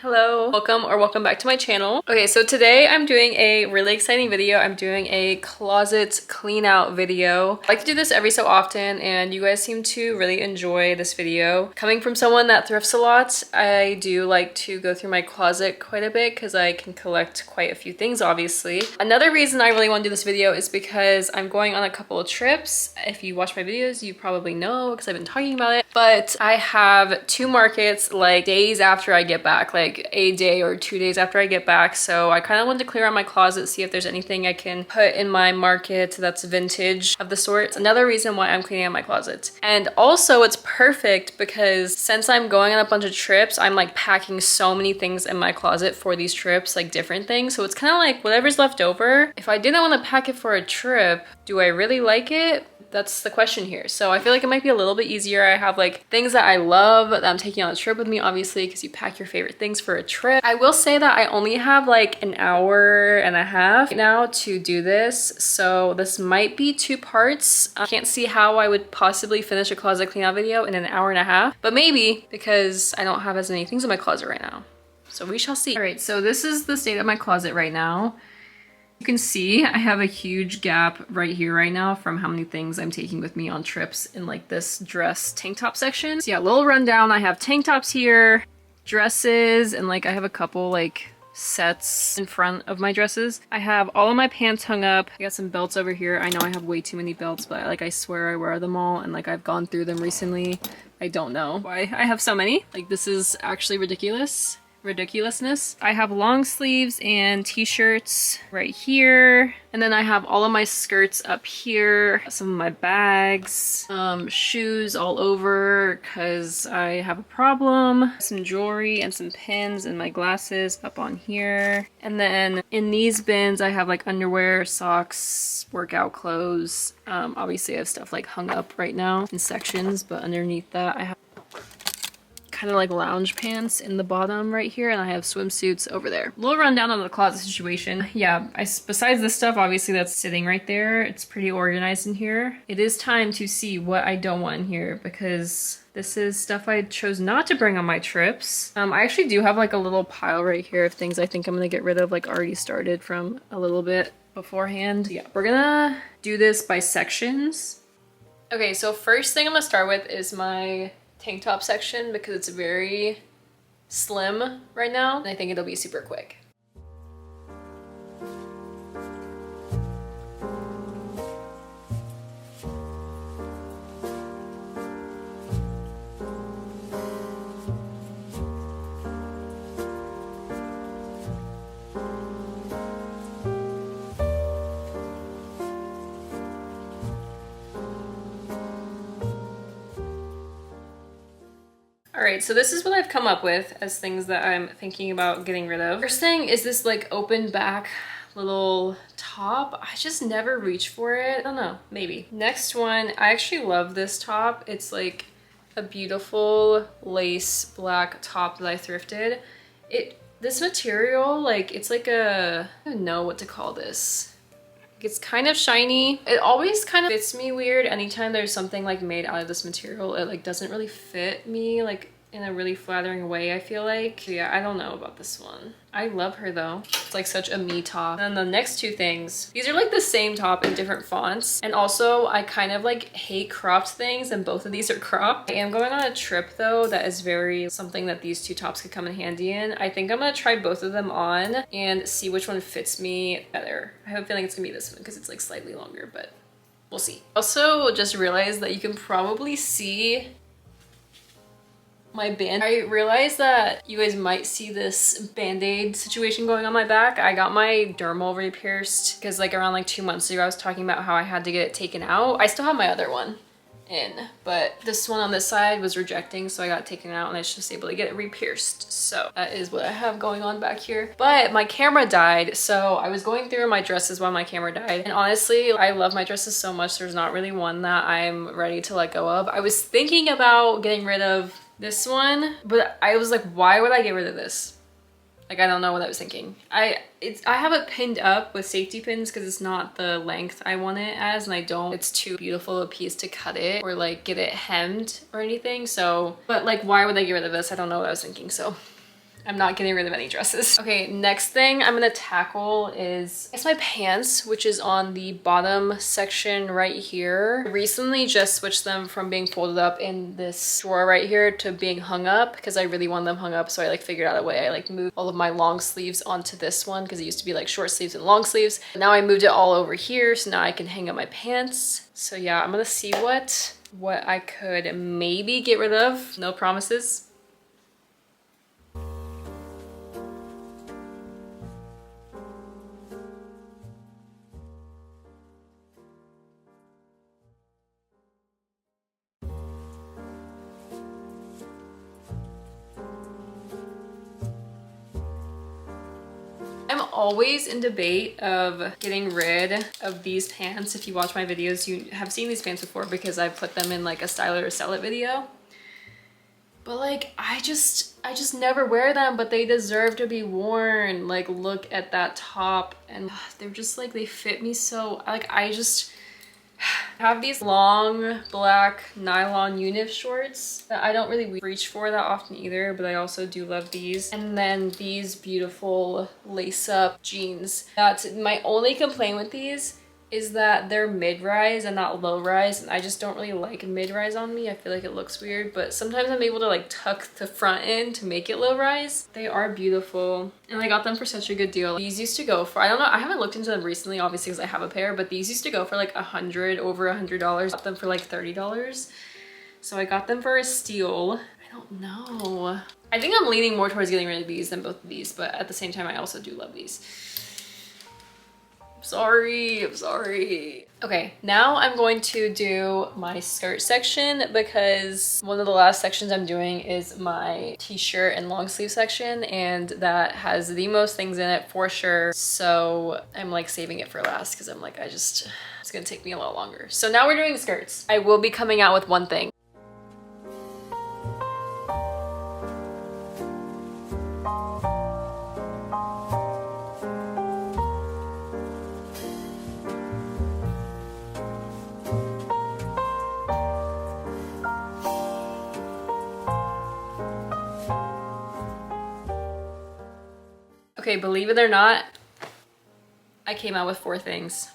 Hello, welcome back to my channel. Okay, so today I'm doing a really exciting video. I'm doing a closet clean out video. I like to do this every so often and you guys seem to really enjoy this video. Coming from someone that thrifts a lot, I do like to go through my closet quite a bit because I can collect quite a few things, obviously. Another reason I really want to do this video is because I'm going on a couple of trips. If you watch my videos, you probably know because I've been talking about it. But I have two markets like days after I get back, like a day or 2 days after I get back. So I kind of wanted to clear out my closet, see if there's anything I can put in my market that's vintage of the sort. It's another reason why I'm cleaning out my closet. And also it's perfect because since I'm going on a bunch of trips, I'm like packing so many things in my closet for these trips, like different things. So it's kind of like whatever's left over. If I didn't want to pack it for a trip, do I really like it? That's the question here. So I feel like it might be a little bit easier. I have like things that I love that I'm taking on a trip with me, obviously, because you pack your favorite things for a trip. I will say that I only have like an hour and a half now to do this. So this might be two parts. I can't see how I would possibly finish a closet clean out video in an hour and a half, but maybe because I don't have as many things in my closet right now. So we shall see. All right, so this is the state of my closet right now. You can see I have a huge gap right here right now from how many things I'm taking with me on trips in like this dress tank top section. So yeah, a little rundown. I have tank tops here, dresses, and like I have a couple like sets in front of my dresses. I have all of my pants hung up. I got some belts over here. I know I have way too many belts, but like I swear I wear them all and like I've gone through them recently. I don't know why I have so many. Like this is actually ridiculousness. I have long sleeves and t-shirts right here. And then I have all of my skirts up here, some of my bags, shoes all over because I have a problem, some jewelry and some pins and my glasses up on here. And then in these bins, I have like underwear, socks, workout clothes. Obviously I have stuff like hung up right now in sections, but underneath that I have kind of like lounge pants in the bottom right here, and I have swimsuits over there. A little rundown on the closet situation. Yeah, besides this stuff obviously that's sitting right there, it's pretty organized in here. It is time to see what I don't want in here because this is stuff I chose not to bring on my trips. I actually do have like a little pile right here of things I think I'm gonna get rid of, like already started from a little bit beforehand. Yeah, we're gonna do this by sections. Okay, so first thing I'm gonna start with is my tank top section because it's very slim right now and I think it'll be super quick. Alright, so this is what I've come up with as things that I'm thinking about getting rid of. First thing is this like open back little top. I just never reach for it. I don't know, maybe. Next one, I actually love this top. It's like a beautiful lace black top that I thrifted. This material, like it's like a, I don't know what to call this. It's kind of shiny. It always kind of fits me weird. Anytime there's something like made out of this material, it like doesn't really fit me like in a really flattering way, I feel like. So yeah, I don't know about this one. I love her though. It's like such a me top. And then the next two things, these are like the same top in different fonts. And also I kind of like hate cropped things and both of these are cropped. I am going on a trip though that is very something that these two tops could come in handy in. I think I'm gonna try both of them on and see which one fits me better. I have a feeling it's gonna be this one because it's like slightly longer, but we'll see. Also just realized that you can probably see my band. I realized that you guys might see this band-aid situation going on my back. I got my dermal re-pierced because like around like 2 months ago I was talking about how I had to get it taken out. I still have my other one in, but this one on this side was rejecting, so I got it taken out and I was just able to get it re-pierced. So that is what I have going on back here. But my camera died, so I was going through my dresses while my camera died, and honestly I love my dresses so much there's not really one that I'm ready to let go of. I was thinking about getting rid of this one, but I was like, why would I get rid of this? Like, I don't know what I was thinking. I have it pinned up with safety pins because it's not the length I want it as, and it's too beautiful a piece to cut it or like get it hemmed or anything. So, but like, why would I get rid of this? I don't know what I was thinking. So I'm not getting rid of any dresses. Okay, next thing I'm gonna tackle is my pants, which is on the bottom section right here. I recently just switched them from being folded up in this drawer right here to being hung up because I really want them hung up. So I like figured out a way. I like moved all of my long sleeves onto this one because it used to be like short sleeves and long sleeves. Now I moved it all over here, so now I can hang up my pants. So yeah, I'm gonna see what I could maybe get rid of. No promises. I'm always in debate of getting rid of these pants. If you watch my videos, you have seen these pants before because I put them in like a style it or sell it video. But like, I just never wear them, but they deserve to be worn. Like, look at that top, and they're just like, they fit me so, like, I just have these long black nylon unif shorts that I don't really reach for that often either, but I also do love these. And then these beautiful lace up jeans. That's my only complaint with these, is that they're mid-rise and not low-rise, and I just don't really like mid-rise on me. I feel like it looks weird, but sometimes I'm able to like tuck the front in to make it low-rise. They are beautiful, and I got them for such a good deal. These used to go for, I don't know, I haven't looked into them recently, obviously, because I have a pair, but these used to go for like over $100. I got them for like $30. So I got them for a steal. I don't know. I think I'm leaning more towards getting rid of these than both of these, but at the same time, I also do love these. I'm sorry. Okay, now I'm going to do my skirt section because one of the last sections I'm doing is my t-shirt and long sleeve section, and that has the most things in it for sure. So I'm like saving it for last because I'm like, it's gonna take me a lot longer. So now we're doing skirts. I will be coming out with one thing. Okay, believe it or not, I came out with 4 things.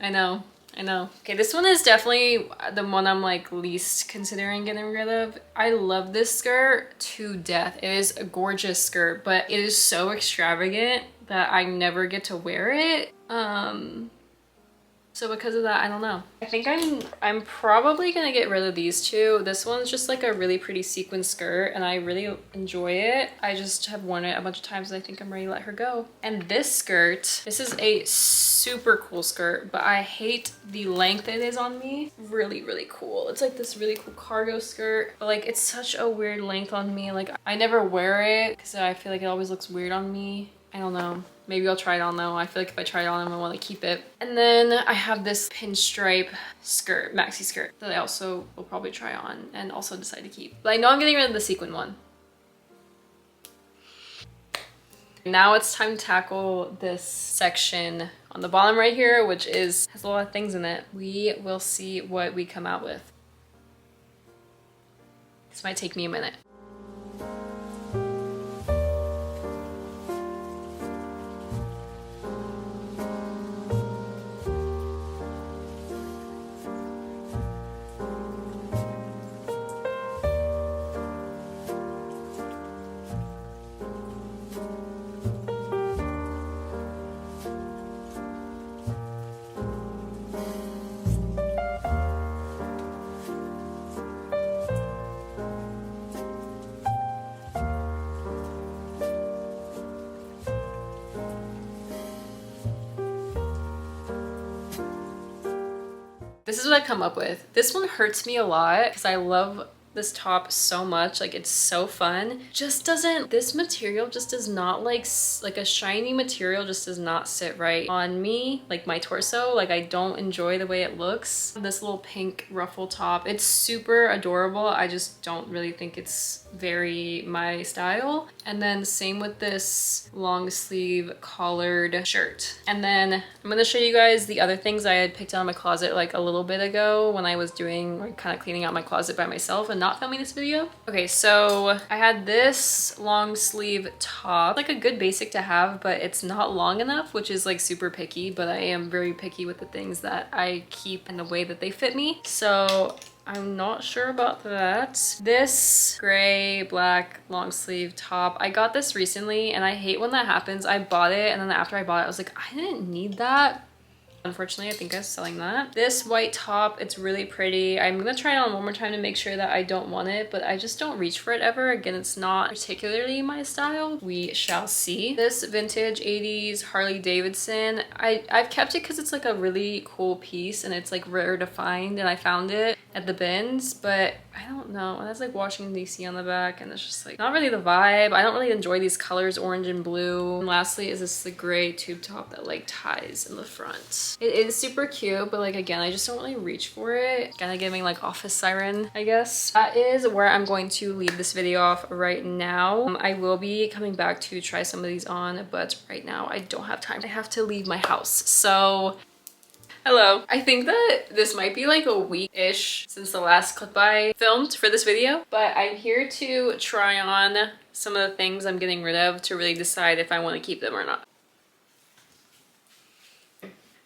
I know. Okay, this one is definitely the one I'm like least considering getting rid of. I love this skirt to death. It is a gorgeous skirt, but it is so extravagant that I never get to wear it. So because of that, I don't know. I think I'm probably gonna get rid of these two. This one's just like a really pretty sequin skirt and I really enjoy it. I just have worn it a bunch of times and I think I'm ready to let her go. And this skirt, this is a super cool skirt, but I hate the length it is on me. Really, really cool. It's like this really cool cargo skirt, but like it's such a weird length on me. Like I never wear it because I feel like it always looks weird on me. I don't know. Maybe I'll try it on though. I feel like if I try it on, I'm gonna want to keep it. And then I have this pinstripe skirt, maxi skirt, that I also will probably try on and also decide to keep. But I know I'm getting rid of the sequin one. Now it's time to tackle this section on the bottom right here, which has a lot of things in it. We will see what we come out with. This might take me a minute. This is what I come up with. This one hurts me a lot because I love this top so much. Like it's so fun. Just doesn't, this material just does not like a shiny material just does not sit right on me, like my torso. Like I don't enjoy the way it looks. This little pink ruffle top, it's super adorable. I just don't really think it's very my style. And then same with this long sleeve collared shirt. And then I'm gonna show you guys the other things I had picked out of my closet like a little bit ago when I was doing like kind of cleaning out my closet by myself and not filming this video. Okay, so I had this long sleeve top, like a good basic to have, but it's not long enough, which is like super picky, but I am very picky with the things that I keep and the way that they fit me. So I'm not sure about that. This gray, black, long sleeve top, I got this recently and I hate when that happens. I bought it and then after I bought it, I was like, I didn't need that. Unfortunately, I think I was selling that. This white top, it's really pretty. I'm gonna try it on one more time to make sure that I don't want it, but I just don't reach for it ever. Again, it's not particularly my style. We shall see. This vintage 80s Harley Davidson, I've kept it because it's like a really cool piece and it's like rare to find, and I found it at the bins, but I don't know. It has like Washington DC on the back and it's just like not really the vibe. I don't really enjoy these colors, orange and blue. And lastly is this the gray tube top that like ties in the front. It is super cute, but like again, I just don't really reach for it. Kind of giving like office siren, I guess. That is where I'm going to leave this video off right now. I will be coming back to try some of these on, but right now I don't have time. I have to leave my house. So hello. I think that this might be like a week-ish since the last clip I filmed for this video, but I'm here to try on some of the things I'm getting rid of to really decide if I want to keep them or not.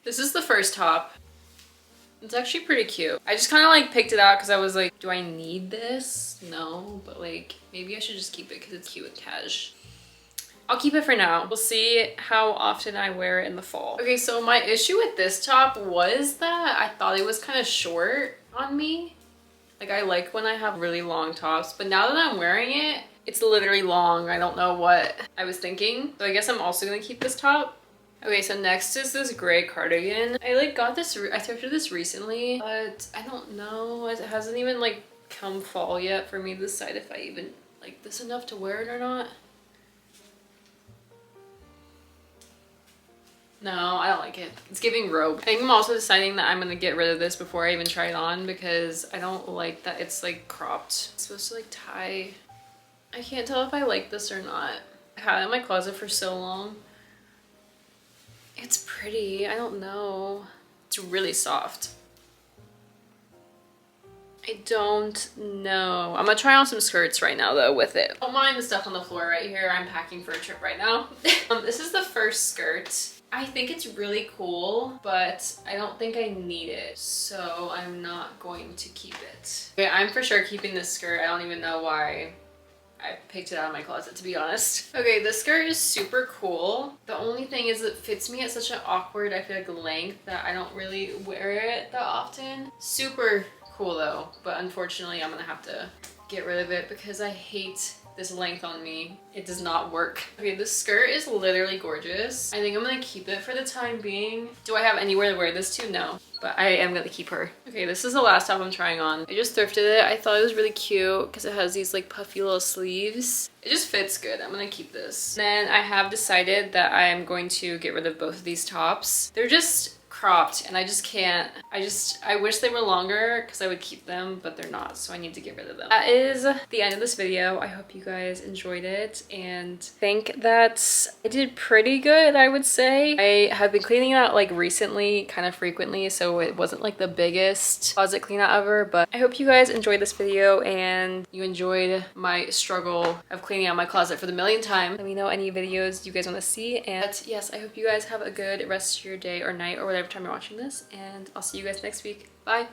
This is the first top. It's actually pretty cute. I just kind of like picked it out because I was like, do I need this? No, but like maybe I should just keep it because it's cute and cash. I'll keep it for now. We'll see how often I wear it in the fall. Okay, so my issue with this top was that I thought it was kind of short on me. Like I like when I have really long tops, but now that I'm wearing it, it's literally long. I don't know what I was thinking. So I guess I'm also gonna keep this top. Okay, so next is this gray cardigan. I like got this, I thrifted this recently, but I don't know. It hasn't even like come fall yet for me to decide if I even like this enough to wear it or not. No, I don't like it. It's giving robe. I think I'm also deciding that I'm gonna get rid of this before I even try it on because I don't like that it's like cropped. It's supposed to like tie. I can't tell if I like this or not. I've had it in my closet for so long. It's pretty, I don't know. It's really soft. I don't know. I'm gonna try on some skirts right now though with it. Don't mind the stuff on the floor right here. I'm packing for a trip right now. This is the first skirt. I think it's really cool, but I don't think I need it. So I'm not going to keep it. Okay, I'm for sure keeping this skirt. I don't even know why I picked it out of my closet, to be honest. Okay, this skirt is super cool. The only thing is it fits me at such an awkward, I feel like, length that I don't really wear it that often. Super cool though, but unfortunately I'm gonna have to get rid of it because I hate this length on me. It does not work. Okay, this skirt is literally gorgeous. I think I'm gonna keep it for the time being. Do I have anywhere to wear this to? No, but I am gonna keep her. Okay, this is the last top I'm trying on. I just thrifted it. I thought it was really cute because it has these like puffy little sleeves. It just fits good. I'm gonna keep this. Then I have decided that I am going to get rid of both of these tops. They're just cropped and I just can't. I wish they were longer because I would keep them, but they're not, so I need to get rid of them. That is the end of this video. I hope you guys enjoyed it and think that I did pretty good, I would say. I have been cleaning out like recently, kind of frequently, so it wasn't like the biggest closet clean out ever, but I hope you guys enjoyed this video and you enjoyed my struggle of cleaning out my closet for the millionth time. Let me know any videos you guys want to see, and yes, I hope you guys have a good rest of your day or night or whatever time you're watching this, and I'll see you guys next week. Bye!